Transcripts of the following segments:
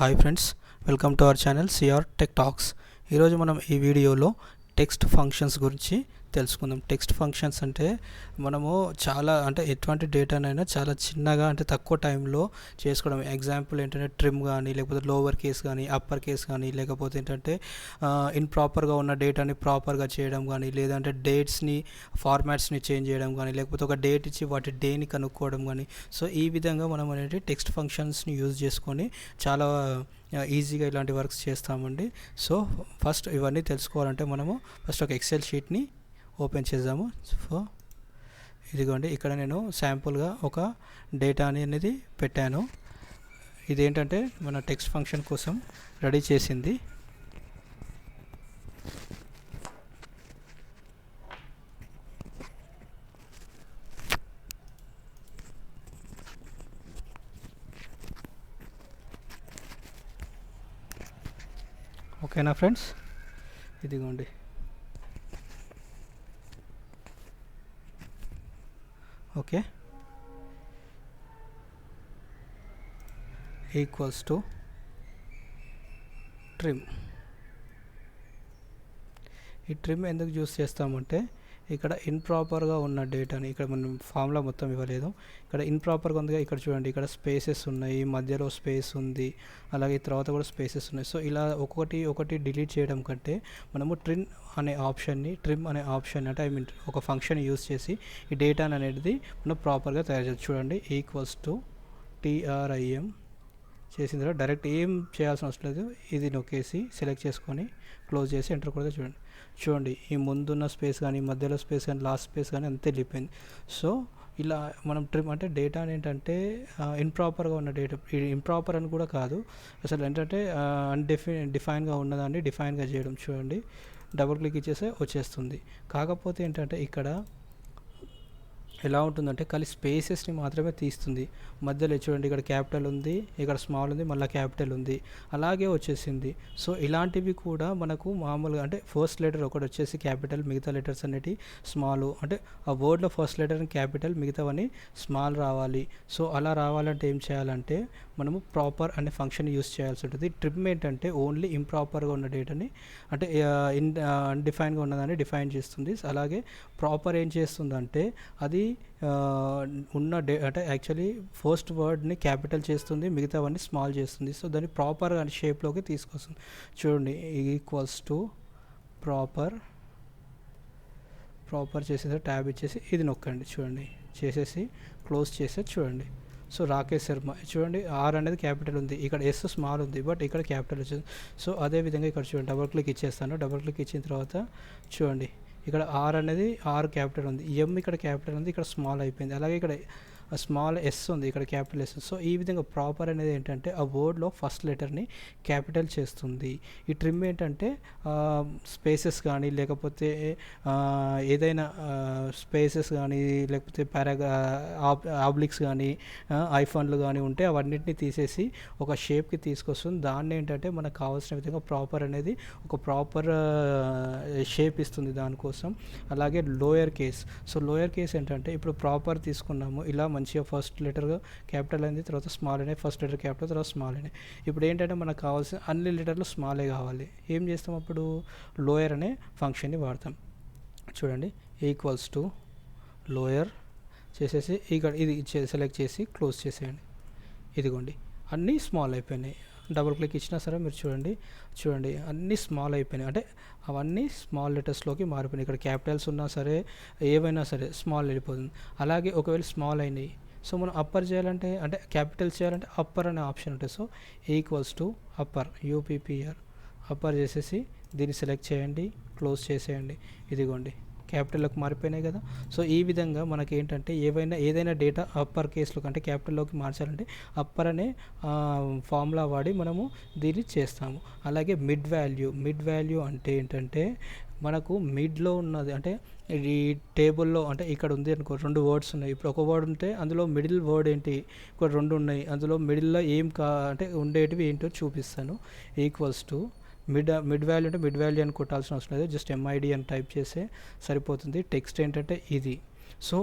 Hi friends, welcome to our channel crtechtalks. ఈరోజు మనం ఈ వీడియోలో టెక్స్ట్ ఫంక్షన్స్ గురించి తెలుసుకుందాం. టెక్స్ట్ ఫంక్షన్స్ అంటే మనము చాలా ఎటువంటి డేటానైనా చాలా చిన్నగా తక్కువ టైంలో చేసుకోవడం. ఎగ్జాంపుల్ ఏంటంటే ట్రిమ్ కానీ, లేకపోతే లోవర్ కేస్ కానీ, అప్పర్ కేస్ కానీ, లేకపోతే ఏంటంటే ఇన్ప్రాపర్గా ఉన్న డేటాని ప్రాపర్గా చేయడం కానీ, లేదంటే డేట్స్ని ఫార్మాట్స్ని చేంజ్ చేయడం కానీ, లేకపోతే ఒక డేట్ ఇచ్చి వాటి డేని కనుక్కోవడం కానీ. సో ఈ విధంగా మనం అనేది టెక్స్ట్ ఫంక్షన్స్ని యూజ్ చేసుకొని చాలా ఈజీగా ఇలాంటి వర్క్స్ చేస్తామండి. సో ఫస్ట్ ఇవన్నీ తెలుసుకోవాలంటే మనము ఫస్ట్ ఒక ఎక్సెల్ షీట్ని ఓపెన్ చేద్దాము. సో ఇదిగోండి, ఇక్కడ నేను శాంపుల్గా ఒక డేటా అనేది పెట్టాను. ఇదేంటంటే మన టెక్స్ట్ ఫంక్షన్ కోసం రెడీ చేసింది. ఓకేనా ఫ్రెండ్స్, ఇదిగోండి. Okay, equals to trim. ఈ ట్రిమ్ ఎందుకు యూస్ చేస్తామంటే ఇక్కడ ఇంప్రాపర్గా ఉన్న డేటాని, ఇక్కడ మనం ఫార్ములా మొత్తం ఇవ్వలేదు, ఇక్కడ ఇంప్రాపర్గా ఉంది. ఇక్కడ చూడండి, ఇక్కడ స్పేసెస్ ఉన్నాయి, మధ్యలో స్పేస్ ఉంది, అలాగే తర్వాత కూడా స్పేసెస్ ఉన్నాయి. సో ఇలా ఒకటి డిలీట్ చేయడం కంటే మనము ట్రిమ్ అనే ఆప్షన్ అంటే ఒక ఫంక్షన్ యూస్ చేసి ఈ డేటాని అనేది మనం ప్రాపర్గా తయారు చేయాలి. చూడండి, ఈక్వల్స్ టు TRIM చేసిన తర్వాత డైరెక్ట్ ఏం చేయాల్సిన అవసరం లేదు. ఇది నొక్కేసి సెలెక్ట్ చేసుకొని క్లోజ్ చేసి ఎంటర్ కొడితే చూడండి ఈ ముందున్న స్పేస్ కానీ, మధ్యలో స్పేస్ కానీ, లాస్ట్ స్పేస్ కానీ అంతే వెళ్ళిపోయింది. సో ఇలా మనం ట్రిమ్ అంటే డేటా ఏంటంటే ఇంప్రాపర్గా ఉన్న డేటా, ఇంప్రాపర్ అని కూడా కాదు అసలు, ఏంటంటే డిఫైన్గా ఉన్నదాన్ని డిఫైన్గా చేయడం. చూడండి, డబుల్ క్లిక్ ఇచ్చేస్తే వచ్చేస్తుంది. కాకపోతే ఏంటంటే ఇక్కడ ఎలా ఉంటుందంటే ఖాళీ స్పేసెస్ని మాత్రమే తీస్తుంది. మధ్యలో చూడండి, ఇక్కడ క్యాపిటల్ ఉంది, ఇక్కడ స్మాల్ ఉంది, మళ్ళీ క్యాపిటల్ ఉంది, అలాగే వచ్చేసింది. సో ఇలాంటివి కూడా మనకు మామూలుగా అంటే ఫస్ట్ లెటర్ ఒకటి వచ్చేసి క్యాపిటల్, మిగతా లెటర్స్ అనేవి స్మాల్. అంటే ఆ వర్డ్లో ఫస్ట్ లెటర్ క్యాపిటల్, మిగతావన్నీ స్మాల్ రావాలి. సో అలా రావాలంటే ఏం చేయాలంటే మనము ప్రాపర్ అనే ఫంక్షన్ యూస్ చేయాల్సి ఉంటుంది. ట్రిమ్ ఏంటంటే ఓన్లీ ఇంప్రాపర్గా ఉన్న డేటాని అంటే అన్డిఫైన్గా ఉన్నదాన్ని డిఫైన్ చేస్తుంది. అలాగే ప్రాపర్ ఏం చేస్తుందంటే అది ఉన్న అంటే యాక్చువల్లీ ఫస్ట్ వర్డ్ని క్యాపిటల్ చేస్తుంది, మిగతావన్నీ స్మాల్ చేస్తుంది. సో దాన్ని ప్రాపర్ అనే షేప్లోకి తీసుకొస్తుంది. చూడండి, ఈక్వల్స్ టు ప్రాపర్ చేసేసి ట్యాబ్ ఇచ్చేసి ఇది నొక్కండి. చూడండి, చేసేసి క్లోజ్ చేసేది. చూడండి, సో రాకేష్ శర్మ. చూడండి, ఆర్ అనేది క్యాపిటల్ ఉంది, ఇక్కడ ఎస్ స్మాల్ ఉంది, బట్ ఇక్కడ క్యాపిటల్ వచ్చింది. సో అదేవిధంగా ఇక్కడ చూడండి, డబుల్ క్లిక్ ఇచ్చేస్తాను. డబుల్ క్లిక్ ఇచ్చిన తర్వాత చూడండి, ఇక్కడ ఆర్ అనేది ఆర్ క్యాపిటల్ ఉంది, ఎం ఇక్కడ క్యాపిటల్ ఉంది, ఇక్కడ స్మాల్ అయిపోయింది. అలాగే ఇక్కడ స్మాల్ ఎస్ ఉంది, ఇక్కడ క్యాపిటల్ ఎస్. సో ఈ విధంగా ప్రాపర్ అనేది ఏంటంటే ఆ వర్డ్లో ఫస్ట్ లెటర్ని క్యాపిటల్ చేస్తుంది. ఈ ట్రిమ్ ఏంటంటే స్పేసెస్ కానీ, లేకపోతే ఏదైనా స్పేసెస్ కానీ, లేకపోతే ఆబ్లిక్స్ కానీ, ఐఫోన్లు కానీ ఉంటే అవన్నిటిని తీసేసి ఒక షేప్కి తీసుకొస్తుంది. దాన్ని ఏంటంటే మనకు కావాల్సిన విధంగా ప్రాపర్ అనేది ఒక ప్రాపర్ షేప్ ఇస్తుంది దానికోసం. అలాగే lower case. So lower case ఏంటంటే ఇప్పుడు ప్రాపర్ తీసుకున్నాము, ఇలా మంచిగా ఫస్ట్ లెటర్ క్యాపిటల్ అయింది, తర్వాత స్మాల్ అయినాయి, ఫస్ట్ లెటర్ క్యాపిటల్, తర్వాత స్మాల్ అయినాయి. ఇప్పుడు ఏంటంటే మనకు కావాల్సిన అన్ని లెటర్లు స్మాలే కావాలి. ఏం చేస్తాం అప్పుడు? లోయర్ అనే ఫంక్షన్ని వాడతాం. చూడండి, ఈక్వల్స్ టు లోయర్ చేసేసి ఇక్కడ ఇది సెలెక్ట్ చేసి క్లోజ్ చేసేయండి. ఇదిగోండి, అన్నీ స్మాల్ అయిపోయినాయి. డబుల్ క్లిక్ ఇచ్చినా సరే మీరు చూడండి అన్నీ స్మాల్ అయిపోయినాయి. అంటే అవన్నీ స్మాల్ లెటర్స్లోకి మారిపోయినాయి. ఇక్కడ క్యాపిటల్స్ ఉన్నా సరే, ఏవైనా సరే స్మాల్ వెళ్ళిపోతుంది. అలాగే ఒకవేళ స్మాల్ అయినాయి, సో మనం అప్పర్ చేయాలంటే, అంటే క్యాపిటల్స్ చేయాలంటే అప్పర్ అనే ఆప్షన్ ఉంటుంది. So equals to upper, UPPR upper చేసేసి దీన్ని సెలెక్ట్ చేయండి, క్లోజ్ చేసేయండి. ఇదిగోండి, క్యాపిటల్లోకి మారిపోయినాయి కదా. సో ఈ విధంగా మనకి ఏంటంటే ఏదైనా డేటా అప్పర్ కేసులోకి అంటే క్యాపిటల్లోకి మార్చాలంటే అప్పర్ అనే ఫార్ములా వాడి మనము దీన్ని చేస్తాము. అలాగే మిడ్ వాల్యూ అంటే ఏంటంటే మనకు మిడ్లో ఉన్నది, అంటే ఈ టేబుల్లో అంటే ఇక్కడ ఉంది అనుకో, 2 వర్డ్స్ ఉన్నాయి. ఇప్పుడు ఒక వర్డ్ ఉంటే అందులో మిడిల్ వర్డ్ ఏంటి, ఇక్కడ 2 ఉన్నాయి, అందులో మిడిల్లో అంటే ఉండేటివి ఏంటో చూపిస్తాను. ఈక్వల్స్ టు మిడ్ వాల్యూ అంటే మిడ్ వాల్యూ అని కొట్టాల్సిన అవసరం లేదు, జస్ట్ MID అని టైప్ చేస్తే సరిపోతుంది. టెక్స్ట్ ఏంటంటే ఇది సో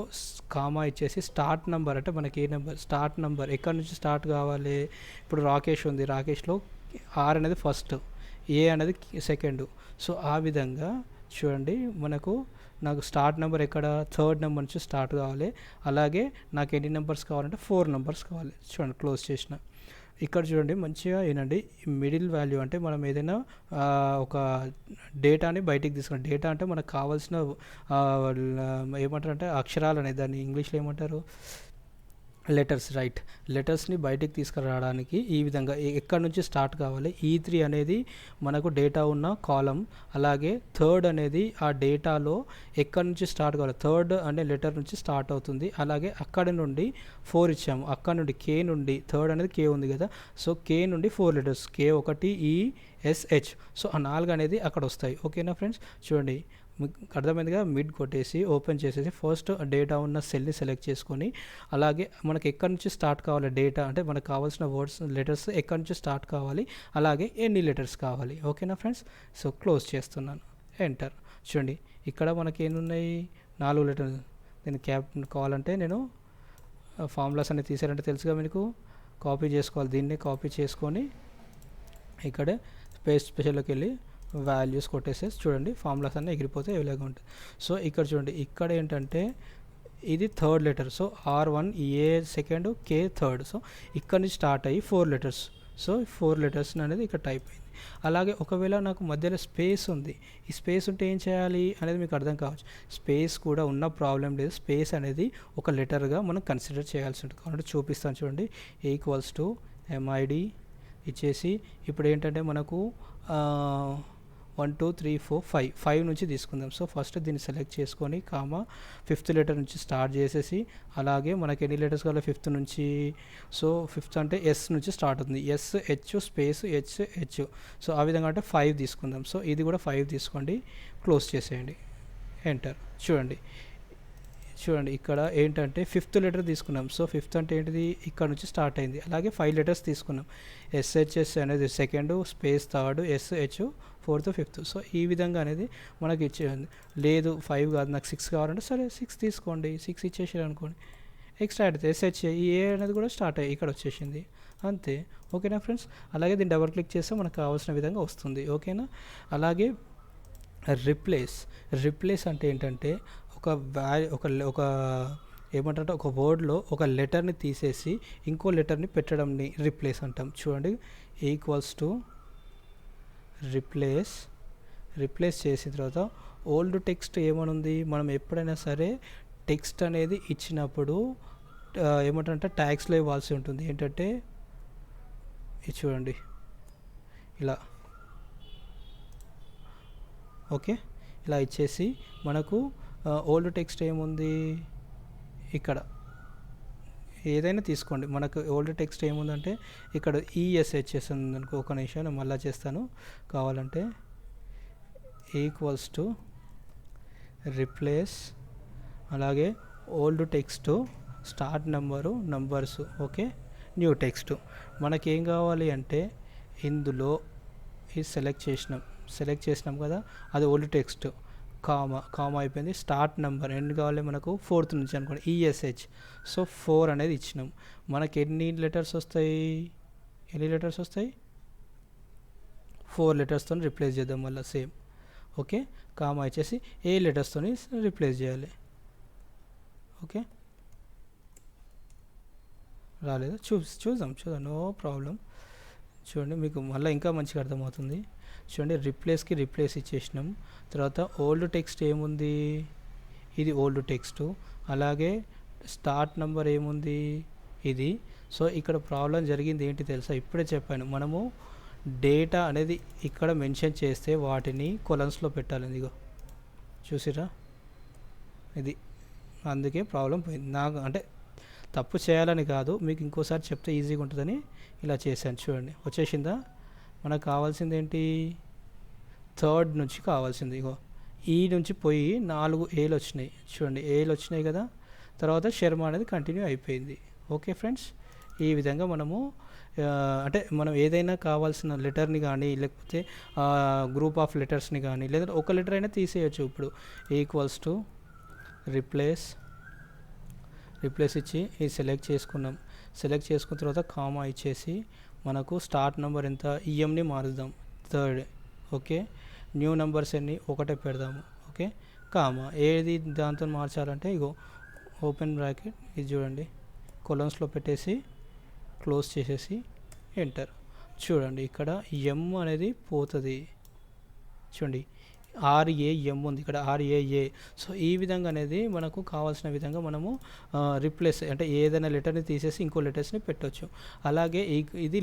కామా ఇచ్చేసి స్టార్ట్ నెంబర్ అంటే మనకి ఏ నెంబర్ స్టార్ట్ నెంబర్ ఎక్కడి నుంచి స్టార్ట్ కావాలి. ఇప్పుడు రాకేష్ ఉంది, రాకేష్లో ఆర్ అనేది ఫస్ట్, ఏ అనేది సెకండ్. సో ఆ విధంగా చూడండి మనకు నాకు స్టార్ట్ నెంబర్ ఎక్కడ థర్డ్ నెంబర్ నుంచి స్టార్ట్ కావాలి. అలాగే నాకు ఎన్ని నెంబర్స్ కావాలంటే 4 నెంబర్స్ కావాలి. చూడండి క్లోజ్ చేసిన. ఇక్కడ చూడండి మంచిగా ఏనండి మిడిల్ వాల్యూ అంటే మనం ఏదైనా ఒక డేటాని బయటికి తీసుకున్నాం. డేటా అంటే మనకు కావాల్సిన ఏమంటారు అంటే అక్షరాలు అనేది, దాన్ని ఇంగ్లీష్లో ఏమంటారు, లెటర్స్, రైట్. లెటర్స్ని బయటికి తీసుకురావడానికి ఈ విధంగా ఎక్కడి నుంచి స్టార్ట్ కావాలి. E3 అనేది మనకు డేటా ఉన్న కాలం. అలాగే థర్డ్ అనేది ఆ డేటాలో ఎక్కడి నుంచి స్టార్ట్ కావాలి, థర్డ్ అనే లెటర్ నుంచి స్టార్ట్ అవుతుంది. అలాగే అక్కడి నుండి 4 ఇచ్చాము, అక్కడ నుండి కే నుండి, థర్డ్ అనేది కే ఉంది కదా, సో కే నుండి 4 లెటర్స్ KE-SH. సో ఆ 4 అనేది అక్కడ వస్తాయి. ఓకేనా ఫ్రెండ్స్. చూడండి మీకు అర్థమైందిగా. మిడ్ కొట్టేసి ఓపెన్ చేసేసి ఫస్ట్ డేటా ఉన్న సెల్ని సెలెక్ట్ చేసుకొని, అలాగే మనకి ఎక్కడి నుంచి స్టార్ట్ కావాలి డేటా అంటే మనకు కావాల్సిన వర్డ్స్ లెటర్స్ ఎక్కడి నుంచి స్టార్ట్ కావాలి, అలాగే ఎన్ని లెటర్స్ కావాలి. ఓకేనా ఫ్రెండ్స్. సో క్లోజ్ చేస్తున్నాను, ఎంటర్. చూడండి ఇక్కడ మనకి ఏమున్నాయి 4 లెటర్స్. నేను క్యాప్ కావాలంటే నేను ఫార్ములాస్ అనేది తీసారంటే తెలుసుగా మీకు, కాపీ చేసుకోవాలి. దీన్ని కాపీ చేసుకొని ఇక్కడ స్పెషల్లోకి వెళ్ళి వాల్యూస్ కొట్టేసేసి చూడండి ఫార్ములాస్ అన్నీ ఎగిరిపోతే ఇలాగ ఉంటుంది. సో ఇక్కడ చూడండి ఇక్కడ ఏంటంటే ఇది థర్డ్ లెటర్. సో R1 ఏ సెకండ్, కే థర్డ్. సో ఇక్కడ నుంచి స్టార్ట్ అయ్యి 4 లెటర్స్. సో 4 లెటర్స్ అనేది ఇక్కడ టైప్ అయింది. అలాగే ఒకవేళ నాకు మధ్యలో స్పేస్ ఉంది, ఈ స్పేస్ ఉంటే ఏం చేయాలి అనేది మీకు అర్థం కావచ్చు. స్పేస్ కూడా ఉన్న ప్రాబ్లం లేదు. స్పేస్ అనేది ఒక లెటర్గా మనం కన్సిడర్ చేయాల్సి ఉంటుంది. కాబట్టి చూపిస్తాను చూడండి. MID ఇచ్చేసి ఇప్పుడు ఏంటంటే మనకు 1 2 3 4 5 నుంచి తీసుకుందాం. సో ఫస్ట్ దీన్ని సెలెక్ట్ చేసుకొని కామా 5th లెటర్ నుంచి స్టార్ట్ చేసేసి, అలాగే మనకి ఎన్ని లెటర్స్ కావాలి 5th నుంచి. సో 5th అంటే ఎస్ నుంచి స్టార్ట్ అవుతుంది. SH space HH. సో ఆ విధంగా అంటే 5 తీసుకుందాం. సో ఇది కూడా 5 తీసుకోండి, క్లోజ్ చేసేయండి, ఎంటర్. చూడండి ఇక్కడ ఏంటంటే 5th లెటర్ తీసుకున్నాం. సో 5th అంటే ఏంటిది ఇక్కడ నుంచి స్టార్ట్ అయింది. అలాగే 5 లెటర్స్ తీసుకున్నాం. SHS అనేది second, space third, SH 4th 5th. So ఈ విధంగా అనేది మనకి ఇచ్చేది. లేదు 5 కాదు నాకు 6 కావాలంటే సరే 6 తీసుకోండి, 6 ఇచ్చేసారు అనుకోండి. ఎక్స్ట్రా అయితే SH ఈ ఏ అనేది కూడా స్టార్ట్ అయ్యి ఇక్కడ వచ్చేసింది, అంతే. ఓకేనా ఫ్రెండ్స్. అలాగే దీన్ని డబుల్ క్లిక్ చేస్తే మనకు కావాల్సిన విధంగా వస్తుంది. ఓకేనా. అలాగే రిప్లేస్ అంటే ఏంటంటే ఒక ఏమంటారంటే ఒక వర్డ్లో ఒక లెటర్ని తీసేసి ఇంకో లెటర్ని పెట్టడంని రిప్లేస్ అంటాం. చూడండి రిప్లేస్ చేసిన తర్వాత ఓల్డ్ టెక్స్ట్ ఏమనుంది, మనం ఎప్పుడైనా సరే టెక్స్ట్ అనేది ఇచ్చినప్పుడు ఏమంటారంటే ట్యాగ్స్లో ఇవ్వాల్సి ఉంటుంది. ఏంటంటే ఇది చూడండి ఇలా, ఓకే, ఇలా ఇచ్చేసి మనకు ఓల్డ్ టెక్స్ట్ ఏముంది ఇక్కడ ఏదైనా తీసుకోండి. మనకు ఓల్డ్ టెక్స్ట్ ఏముందంటే ఇక్కడ ESHS ఉందనుకో. ఒక నిమిషం నేను మళ్ళీ చేస్తాను కావాలంటే. రిప్లేస్ అలాగే old text start numbers, okay, new text. మనకేం కావాలి అంటే ఇందులో ఇది సెలెక్ట్ చేసినాం కదా, అది ఓల్డ్ టెక్స్ట్. కామా అయిపోయింది. స్టార్ట్ నెంబర్ ఎన్ని కావాలి మనకు 4th నుంచి అనుకోండి, ESH. సో 4 అనేది ఇచ్చినాం. మనకి ఎన్ని లెటర్స్ వస్తాయి 4 లెటర్స్తో రిప్లేస్ చేద్దాం మళ్ళీ సేమ్. ఓకే, కామా ఇచ్చేసి ఏ లెటర్స్తో రిప్లేస్ చేయాలి. ఓకే, రాలేదు, చూద్దాం, నో ప్రాబ్లం. చూడండి మీకు మళ్ళీ ఇంకా మంచిగా అర్థమవుతుంది. చూడండి రిప్లేస్ ఇచ్చేసినాం. తర్వాత ఓల్డ్ టెక్స్ట్ ఏముంది, ఇది ఓల్డ్ టెక్స్ట్. అలాగే స్టార్ట్ నెంబర్ ఏముంది, ఇది. సో ఇక్కడ ప్రాబ్లం జరిగింది ఏంటి తెలుసా, ఇప్పుడే చెప్పాను. మనము డేటా అనేది ఇక్కడ మెన్షన్ చేస్తే వాటిని కొలన్స్లో పెట్టాలి. ఇదిగో చూసిరా, ఇది అందుకే ప్రాబ్లం పోయింది. నాకు అంటే తప్పు చేయాలని కాదు, మీకు ఇంకోసారి చెప్తే ఈజీగా ఉంటుందని ఇలా చేశాను. చూడండి వచ్చేసిందా. మనకు కావాల్సింది ఏంటి, థర్డ్ నుంచి కావాల్సింది. ఇగో ఈ నుంచి పోయి 4 ఏలు వచ్చినాయి. చూడండి ఏలు వచ్చినాయి కదా, తర్వాత శర్మ అనేది కంటిన్యూ అయిపోయింది. ఓకే ఫ్రెండ్స్, ఈ విధంగా మనము అంటే మనం ఏదైనా కావాల్సిన లెటర్ని కానీ లేకపోతే గ్రూప్ ఆఫ్ లెటర్స్ని కానీ లేదా ఒక లెటర్ అయినా తీసేయచ్చు. ఇప్పుడు రిప్లేస్ రీప్లేస్ ఇచ్చి ఇది సెలెక్ట్ చేసుకున్నాం. సెలెక్ట్ చేసుకున్న తర్వాత కామా ఇచ్చేసి మనకు స్టార్ట్ నెంబర్ ఎంత ఈఎంని మారుద్దాం 3rd. ఓకే, న్యూ నెంబర్స్ ఎన్ని ఒకటే పెడదాము. ఓకే, కామా ఏది దాంతో మార్చాలంటే ఇగో ఓపెన్ బ్రాకెట్ ఇది చూడండి కొలన్స్లో పెట్టేసి క్లోజ్ చేసేసి ఎంటర్. చూడండి ఇక్కడ ఎం అనేది పోతుంది. చూడండి ఆర్ఏఎం ఉంది ఇక్కడ ఆర్ఏఏ. సో ఈ విధంగా అనేది మనకు కావాల్సిన విధంగా మనము రిప్లేస్ అంటే ఏదైనా లెటర్ని తీసేసి ఇంకో లెటర్స్ని పెట్టవచ్చు. అలాగే ఇది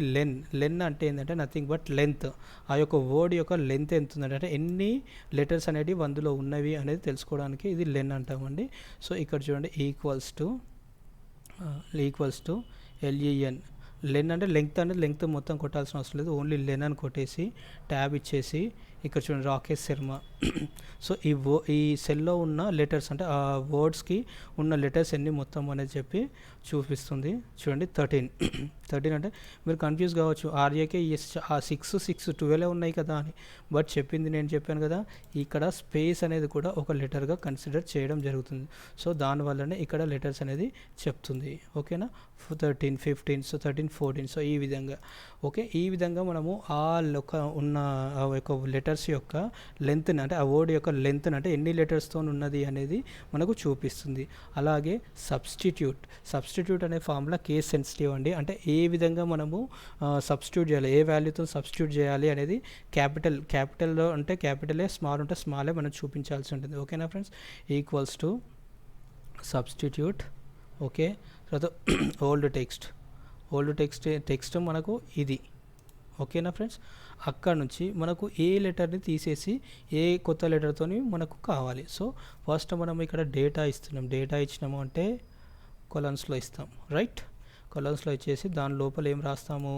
లెన్ అంటే ఏంటంటే నథింగ్ బట్ లెంత్. ఆ యొక్క వర్డ్ యొక్క లెంత్ ఎంత ఉందంటే అంటే ఎన్ని లెటర్స్ అనేవి అందులో ఉన్నవి అనేది తెలుసుకోవడానికి ఇది లెన్ అంటామండి. సో ఇక్కడ చూడండి ఈక్వల్స్ టు LEN. లెన్ అంటే లెంగ్త్ అనేది లెంగ్త్ మొత్తం కొట్టాల్సిన అవసరం లేదు, ఓన్లీ లెన్ అని కొట్టేసి ట్యాబ్ ఇచ్చేసి ఇక్కడ చూడండి రాకేష్ శర్మ. సో ఈ సెల్లో ఉన్న లెటర్స్ అంటే ఆ వర్డ్స్కి ఉన్న లెటర్స్ ఎన్ని మొత్తం అనేది చెప్పి చూపిస్తుంది. చూడండి 13 అంటే మీరు కన్ఫ్యూజ్ కావచ్చు ఆర్ఏకే ఆ 6 12 ఉన్నాయి కదా అని. బట్ చెప్పింది నేను చెప్పాను కదా, ఇక్కడ స్పేస్ అనేది కూడా ఒక లెటర్గా కన్సిడర్ చేయడం జరుగుతుంది. సో దానివల్లనే ఇక్కడ లెటర్స్ అనేది చెప్తుంది. ఓకేనా, 13 15 సో 13 14 సో ఈ విధంగా. ఓకే, ఈ విధంగా మనము ఆ ఉన్న ఆ యొక్క లెటర్స్ యొక్క లెంత్ని అంటే ఆ వర్డ్ యొక్క లెంత్ని అంటే ఎన్ని లెటర్స్తో ఉన్నది అనేది మనకు చూపిస్తుంది. అలాగే సబ్స్టిట్యూట్ అనే ఫార్ములా కేస్ సెన్సిటివ్ అండి. అంటే ఏ విధంగా మనము సబ్స్టిట్యూట్ చేయాలి, ఏ వాల్యూతో సబ్స్టిట్యూట్ చేయాలి అనేది క్యాపిటల్లో అంటే క్యాపిటలే, స్మాల్ ఉంటే స్మాలే మనం చూపించాల్సి ఉంటుంది. ఓకేనా friends, equals to substitute. Okay, తర్వాత ఓల్డ్ టెక్స్ట్ మనకు ఇది. ఓకేనా ఫ్రెండ్స్, అక్కడ నుంచి మనకు ఏ లెటర్ని తీసేసి ఏ కొత్త లెటర్తో మనకు కావాలి. సో ఫస్ట్ మనం ఇక్కడ డేటా ఇచ్చినాము అంటే కొలన్స్లో ఇస్తాం. రైట్, కొలన్స్లో ఇచ్చేసి దాని లోపల ఏం రాస్తాము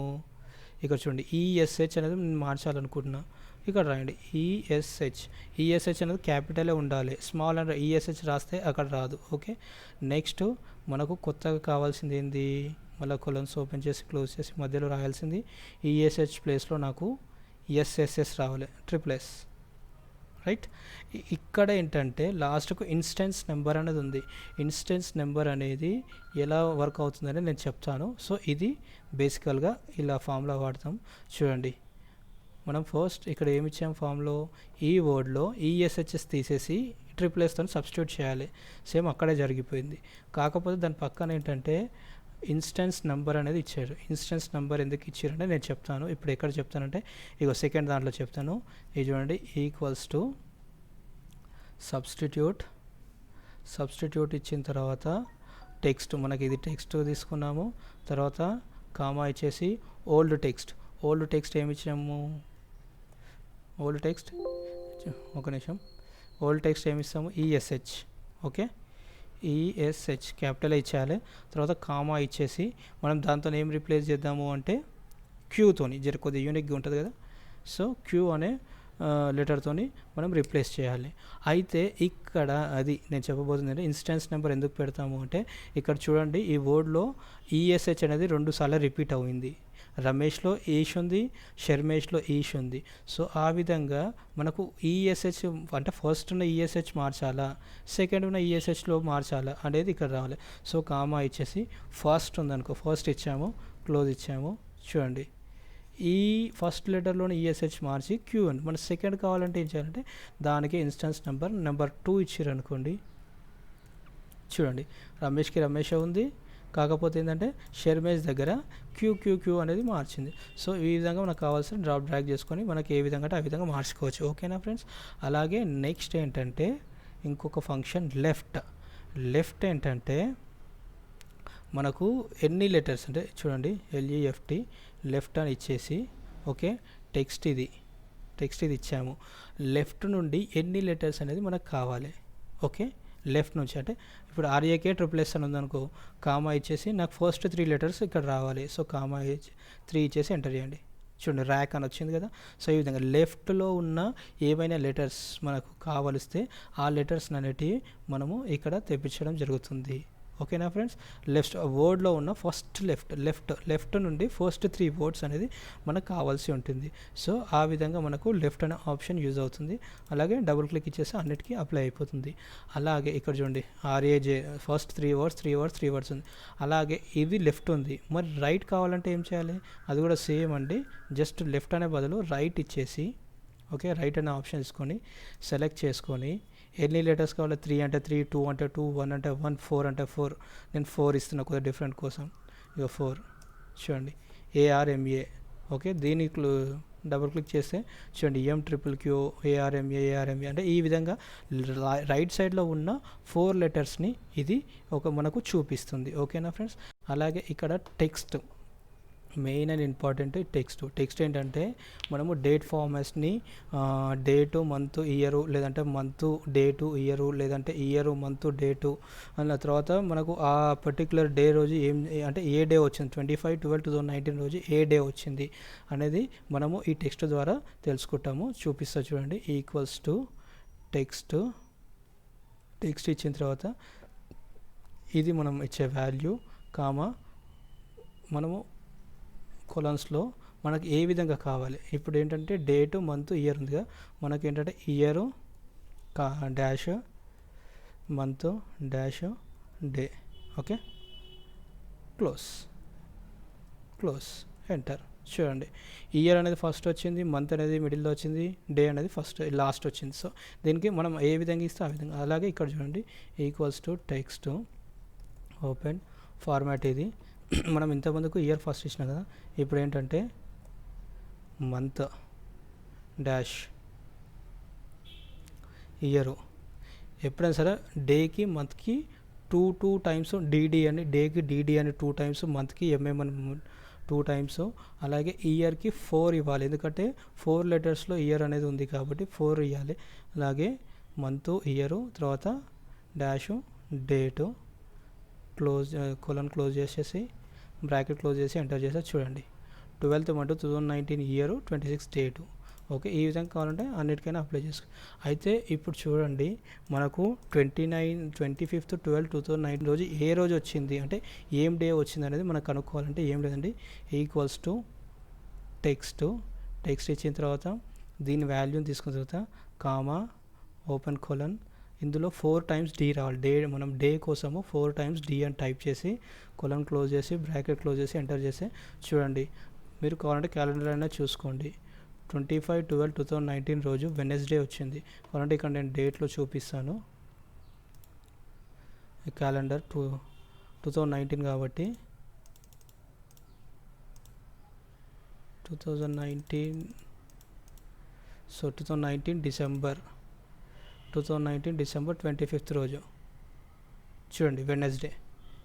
ఇక్కడ చూడండి ESH అనేది నేను మార్చాలనుకుంటున్నా. ఇక్కడ రాయండి ఈఎస్హెచ్ అనేది క్యాపిటలే ఉండాలి, స్మాల్ అండ్ ESH రాస్తే అక్కడ రాదు. ఓకే, నెక్స్ట్ మనకు కొత్తగా కావాల్సింది ఏంది, మళ్ళీ కొలన్స్ ఓపెన్ చేసి క్లోజ్ చేసి మధ్యలో రాయాల్సింది ESH ప్లేస్లో నాకు SSS రావాలి, SSS. రైట్, ఇక్కడ ఏంటంటే లాస్ట్కు ఇన్స్టెన్స్ నెంబర్ అనేది ఉంది. ఇన్స్టెన్స్ నెంబర్ అనేది ఎలా వర్క్ అవుతుందని నేను చెప్తాను. సో ఇది బేసికల్గా ఇలా ఫామ్లో వాడతాం. చూడండి, మనం ఫస్ట్ ఇక్కడ ఏమి ఇచ్చాం ఫామ్లో, ఈ వర్డ్లో ESHS తీసేసి SSSతో సబ్స్టిట్యూట్ చేయాలి. సేమ్ అక్కడే జరిగిపోయింది. కాకపోతే దాని పక్కన ఏంటంటే ఇన్స్టెన్స్ నెంబర్ అనేది ఇచ్చారు. ఇన్స్టెన్స్ నెంబర్ ఎందుకు ఇచ్చారంటే నేను చెప్తాను. ఇప్పుడు ఎక్కడ చెప్తానంటే ఇగో సెకండ్ దాంట్లో చెప్తాను. ఇది చూడండి, ఈక్వల్స్ టు సబ్స్టిట్యూట్ ఇచ్చిన తర్వాత టెక్స్ట్, మనకి ఇది టెక్స్ట్ తీసుకున్నాము. తర్వాత కామా ఇచ్చేసి ఓల్డ్ టెక్స్ట్ ఏమి ఇచ్చాము, ఓల్డ్ టెక్స్ట్ ఏమి ఇస్తాము ESH. ఓకే, ESH క్యాపిటల్ ఇచ్చేయాలి. తర్వాత కామా ఇచ్చేసి మనం దాంతో ఏం రీప్లేస్ చేద్దాము అంటే క్యూతోని, కొద్దిగా యూనిక్గా ఉంటుంది కదా. సో క్యూ అనే లెటర్తోని మనం రీప్లేస్ చేయాలి. అయితే ఇక్కడ అది నేను చెప్పబోతుంది అంటే ఇన్స్టెన్స్ నెంబర్ ఎందుకు పెడతాము అంటే ఇక్కడ చూడండి ఈ వర్డ్లో ESH అనేది 2 సార్లు రిపీట్ అయింది. రమేష్లో ఈష్ ఉంది, శర్మేష్లో ఈష్ ఉంది. సో ఆ విధంగా మనకు ESH అంటే ఫస్ట్ ఉన్న ESH మార్చాలా, సెకండ్ ఉన్న ESHలో మార్చాలా అనేది ఇక్కడ రావాలి. సో కామా ఇచ్చేసి ఫస్ట్ ఉందనుకో, ఫస్ట్ ఇచ్చాము, క్లోజ్ ఇచ్చాము. చూడండి, ఈ ఫస్ట్ లెటర్లోని ESH మార్చి క్యూ అని. మన సెకండ్ కావాలంటే ఏం చేయాలంటే దానికి ఇన్స్టెన్స్ నెంబర్ 2 ఇచ్చారు అనుకోండి. చూడండి, రమేష్కి రమేష్ ఉంది, కాకపోతే ఏంటంటే షర్మేష్ దగ్గర క్యూ అనేది మార్చింది. సో ఈ విధంగా మనకు కావాల్సిన డ్రాగ్ చేసుకొని మనకి ఏ విధంగా అంటే ఆ విధంగా మార్చుకోవచ్చు. ఓకేనా ఫ్రెండ్స్, అలాగే నెక్స్ట్ ఏంటంటే ఇంకొక ఫంక్షన్ లెఫ్ట్ ఏంటంటే మనకు ఎన్ని లెటర్స్ అంటే చూడండి లెఫ్ట్ అని ఇచ్చేసి ఓకే టెక్స్ట్ ఇది ఇచ్చాము. లెఫ్ట్ నుండి ఎన్ని లెటర్స్ అనేది మనకు కావాలి. ఓకే, లెఫ్ట్ నుంచి అంటే ఇప్పుడు RAK SSS అని ఉందనుకో, కామా ఇచ్చేసి నాకు ఫస్ట్ 3 లెటర్స్ ఇక్కడ రావాలి. సో కామా 3 ఇచ్చేసి ఎంటర్ చేయండి. చూడండి, ర్యాక్ అని వచ్చింది కదా. సో ఈ విధంగా లెఫ్ట్లో ఉన్న ఏవైనా లెటర్స్ మనకు కావలిస్తే ఆ లెటర్స్ అనేటివి మనము ఇక్కడ తెప్పించడం జరుగుతుంది. ఓకేనా ఫ్రెండ్స్. వర్డ్లో ఉన్న ఫస్ట్ లెఫ్ట్ నుండి ఫస్ట్ 3 వర్డ్స్ అనేది మనకు కావాల్సి ఉంటుంది. సో ఆ విధంగా మనకు లెఫ్ట్ అనే ఆప్షన్ యూజ్ అవుతుంది. అలాగే డబుల్ క్లిక్ ఇచ్చేసి అన్నిటికీ అప్లై అయిపోతుంది. అలాగే ఇక్కడ చూడండి ఆర్ఏజే ఫస్ట్ 3 వర్డ్స్ ఉంది. అలాగే ఇది లెఫ్ట్ ఉంది, మరి రైట్ కావాలంటే ఏం చేయాలి, అది కూడా సేమ్ అండి. జస్ట్ లెఫ్ట్ అనే బదులు రైట్ ఇచ్చేసి ఓకే రైట్ అనే ఆప్షన్ తీసుకొని సెలెక్ట్ చేసుకొని ఎన్ని లెటర్స్ కావాలి, 3 అంటే 3, 2 అంటే 2, 1 అంటే 1, 4 అంటే 4. నేను 4 ఇస్తున్నా కొద్దిగా డిఫరెంట్ కోసం. ఇక 4 చూడండి ARMA. ఓకే దీన్ని డబుల్ క్లిక్ చేస్తే చూడండి MQQ ARMA అంటే ఈ విధంగా రైట్ సైడ్లో ఉన్న 4 లెటర్స్ని ఇది మనకు చూపిస్తుంది. ఓకేనా ఫ్రెండ్స్. అలాగే ఇక్కడ text main and important text ఏంటంటే మనము డేట్ ఫార్మాట్స్ని డేటు మంత్ ఇయరు, లేదంటే మంత్ డేటు ఇయరు, లేదంటే ఇయరు మంత్ డేటు అన్న తర్వాత మనకు ఆ పర్టికులర్ డే రోజు అంటే ఏ డే వచ్చింది 25/12/2019 రోజు ఏ డే వచ్చింది అనేది మనము ఈ టెక్స్ట్ ద్వారా తెలుసుకుంటాము. చూపిస్తా చూడండి. ఈక్వల్స్ టు టెక్స్ట్ ఇచ్చిన తర్వాత ఇది మనం ఇచ్చే వాల్యూ మనము కొలన్స్లో మనకి ఏ విధంగా కావాలి. ఇప్పుడు ఏంటంటే డేటు మంత్ ఇయర్ ఉందిగా, మనకి ఏంటంటే year dash month dash day. Okay close enter. చూడండి ఇయర్ అనేది ఫస్ట్ వచ్చింది, మంత్ అనేది మిడిల్లో వచ్చింది, డే అనేది లాస్ట్ వచ్చింది. సో దీనికి మనం ఏ విధంగా ఇస్తే ఆ విధంగా. అలాగే ఇక్కడ చూడండి equals to text open format. ఇది మనం ఇంతకుముందుకు ఇయర్ ఫస్ట్ ఇచ్చినాం కదా, ఇప్పుడు ఏంటంటే మంత్ డాష్ ఇయరు. ఎప్పుడైనా సరే డేకి మంత్కి 2 టైమ్స్ డీడీ అని, డేకి డీడీ అని 2 టైమ్స్, మంత్కి ఎంఎం అని 2 టైమ్స్, అలాగే ఇయర్కి 4 ఇవ్వాలి. ఎందుకంటే 4 లెటర్స్లో ఇయర్ అనేది ఉంది కాబట్టి 4 ఇవ్వాలి. అలాగే మంత్ ఇయరు తర్వాత డాష్ డేటు క్లోజ్ చేసేసి బ్రాకెట్ క్లోజ్ చేసి ఎంటర్ చేసి చూడండి 12th month 2019 year 26 date. Okay ఈ విధంగా కావాలంటే అన్నిటికైనా అప్లై చేసుకో. అయితే ఇప్పుడు చూడండి మనకు 25/12/2019 రోజు ఏ రోజు వచ్చింది అంటే ఏం డే వచ్చింది అనేది మనకు కనుక్కోవాలంటే ఏం లేదండి, ఈక్వల్స్ టు టెక్స్ట్ ఇచ్చిన తర్వాత దీని వాల్యూని తీసుకున్న తర్వాత ఓపెన్ కొలన్, ఇందులో 4 times D రావాలి. మనం డే కోసము 4 times D అని టైప్ చేసి కొలన్ క్లోజ్ చేసి బ్రాకెట్ క్లోజ్ చేసి ఎంటర్ చేసి చూడండి. మీరు కావాలంటే క్యాలెండర్ అయినా చూసుకోండి. 25/12/2019 రోజు వెనస్డే వచ్చింది. కావాలంటే ఇక్కడ నేను డేట్లో చూపిస్తాను. క్యాలెండర్ 2019 కాబట్టి 2019 డిసెంబర్ 25th రోజు చూడండి వెనస్డే.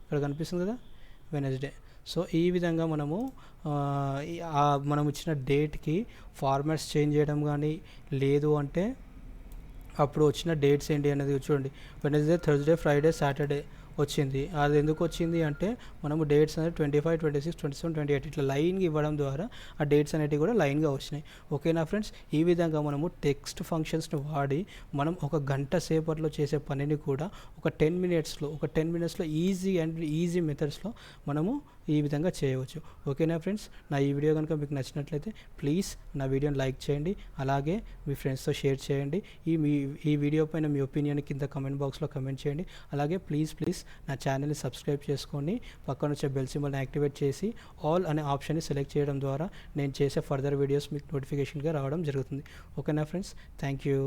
ఇక్కడ కనిపిస్తుంది కదా వెనస్డే. సో ఈ విధంగా మనం ఇచ్చిన డేట్కి ఫార్మాట్స్ చేంజ్ చేయడం కానీ లేదు అంటే అప్పుడు వచ్చిన డేట్స్ ఏంటి అనేది చూడండి. వెనస్డే, థర్స్డే, ఫ్రైడే, సాటర్డే వచ్చింది. అది ఎందుకు వచ్చింది అంటే మనము డేట్స్ అనేది 25, 26, 27, 28 ఇట్లా లైన్గా ఇవ్వడం ద్వారా ఆ డేట్స్ అనేటివి కూడా లైన్గా వచ్చినాయి. ఓకేనా ఫ్రెండ్స్. ఈ విధంగా మనము టెక్స్ట్ ఫంక్షన్స్ని వాడి మనం ఒక గంట సేపట్లో చేసే పనిని కూడా ఒక 10 minutesలో ఈజీ మెథడ్స్లో మనము ఈ విధంగా చేయవచ్చు. ఓకేనా ఫ్రెండ్స్. నా ఈ వీడియో కనుక మీకు నచ్చినట్లయితే ప్లీజ్ నా వీడియోని లైక్ చేయండి, అలాగే మీ ఫ్రెండ్స్తో షేర్ చేయండి. ఈ వీడియో పైన మీ ఒపీనియన్ కింద కమెంట్ బాక్స్లో కమెంట్ చేయండి. అలాగే ప్లీజ్ నా ఛానల్ని సబ్స్క్రైబ్ చేసుకొని పక్కన వచ్చే బెల్ సింబల్ని యాక్టివేట్ చేసి ఆల్ అనే ఆప్షన్ని సెలెక్ట్ చేయడం ద్వారా నేను చేసే ఫర్దర్ వీడియోస్ మీకు నోటిఫికేషన్గా రావడం జరుగుతుంది. ఓకేనా ఫ్రెండ్స్. Thank you.